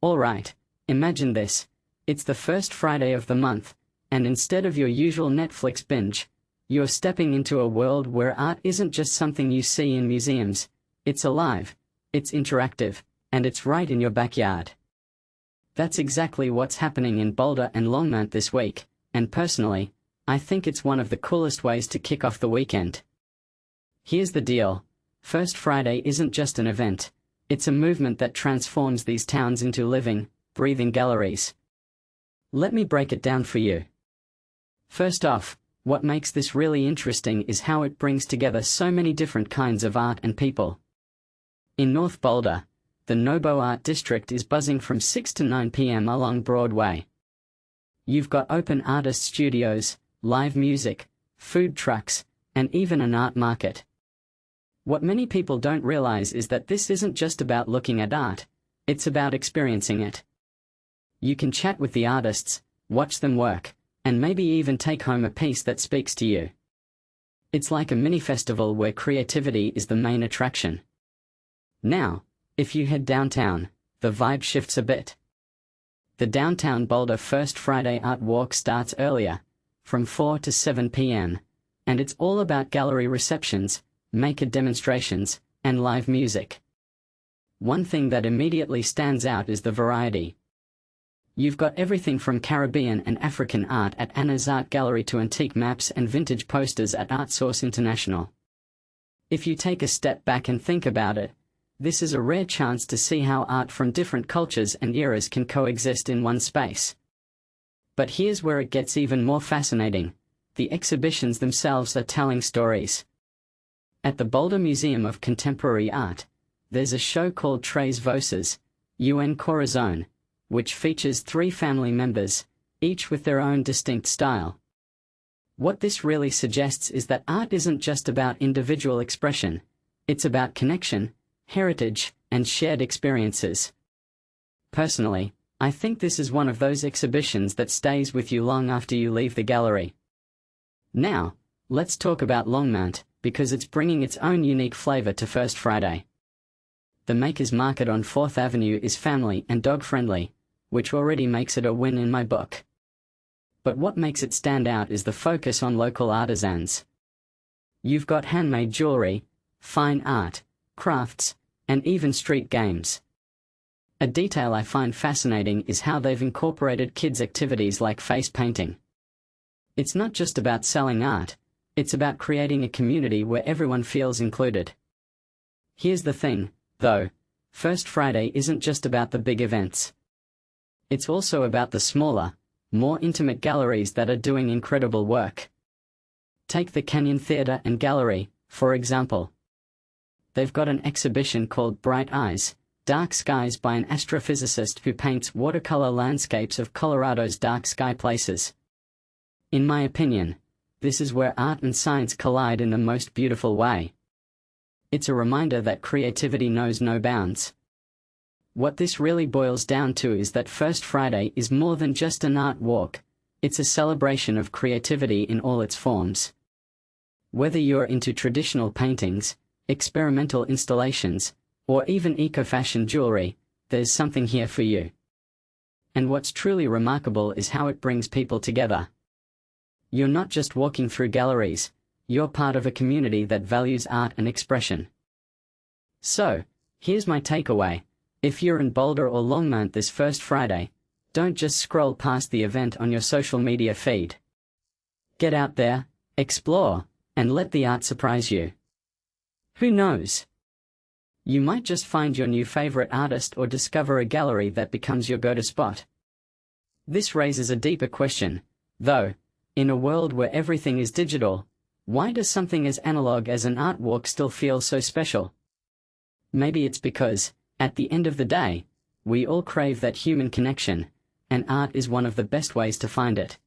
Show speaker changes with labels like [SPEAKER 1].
[SPEAKER 1] Alright, imagine this. It's the first Friday of the month, and instead of your usual Netflix binge, you're stepping into a world where art isn't just something you see in museums. It's alive, it's interactive, and it's right in your backyard. That's exactly what's happening in Boulder and Longmont this week, and personally, I think it's one of the coolest ways to kick off the weekend. Here's the deal. First Friday isn't just an event, it's a movement that transforms these towns into living, breathing galleries. Let me break it down for you. First off, what makes this really interesting is how it brings together so many different kinds of art and people. In North Boulder, the NoBo Art District is buzzing from 6 to 9 p.m. along Broadway. You've got open artist studios, live music, food trucks, and even an art market. What many people don't realize is that this isn't just about looking at art, it's about experiencing it. You can chat with the artists, watch them work, and maybe even take home a piece that speaks to you. It's like a mini festival where creativity is the main attraction. Now, if you head downtown, the vibe shifts a bit. The Downtown Boulder First Friday Art Walk starts earlier, from 4 to 7 p.m., and it's all about gallery receptions, maker demonstrations, and live music. One thing that immediately stands out is the variety. You've got everything from Caribbean and African art at Anna's Art Gallery to antique maps and vintage posters at ArtSource International. If you take a step back and think about it, this is a rare chance to see how art from different cultures and eras can coexist in one space. But here's where it gets even more fascinating. The exhibitions themselves are telling stories. At the Boulder Museum of Contemporary Art, there's a show called Tres Voces, Un Corazon, which features 3 family members, each with their own distinct style. What this really suggests is that art isn't just about individual expression, it's about connection, heritage, and shared experiences. Personally, I think this is one of those exhibitions that stays with you long after you leave the gallery. Now, let's talk about Longmont, because it's bringing its own unique flavor to First Friday. The Makers Market on 4th Avenue is family and dog-friendly, which already makes it a win in my book. But what makes it stand out is the focus on local artisans. You've got handmade jewelry, fine art, crafts, and even street games. A detail I find fascinating is how they've incorporated kids' activities like face painting. It's not just about selling art, it's about creating a community where everyone feels included. Here's the thing, though, First Friday isn't just about the big events. It's also about the smaller, more intimate galleries that are doing incredible work. Take the Canyon Theatre and Gallery, for example. They've got an exhibition called Bright Eyes, Dark Skies by an astrophysicist who paints watercolor landscapes of Colorado's dark sky places. In my opinion, this is where art and science collide in the most beautiful way. It's a reminder that creativity knows no bounds. What this really boils down to is that First Friday is more than just an art walk, it's a celebration of creativity in all its forms. Whether you're into traditional paintings, experimental installations, or even eco-fashion jewelry, there's something here for you. And what's truly remarkable is how it brings people together. You're not just walking through galleries, you're part of a community that values art and expression. So, here's my takeaway. If you're in Boulder or Longmont this First Friday, don't just scroll past the event on your social media feed. Get out there, explore, and let the art surprise you. Who knows? You might just find your new favorite artist or discover a gallery that becomes your go-to spot. This raises a deeper question, though. In a world where everything is digital, why does something as analog as an art walk still feel so special? Maybe it's because, at the end of the day, we all crave that human connection, and art is one of the best ways to find it.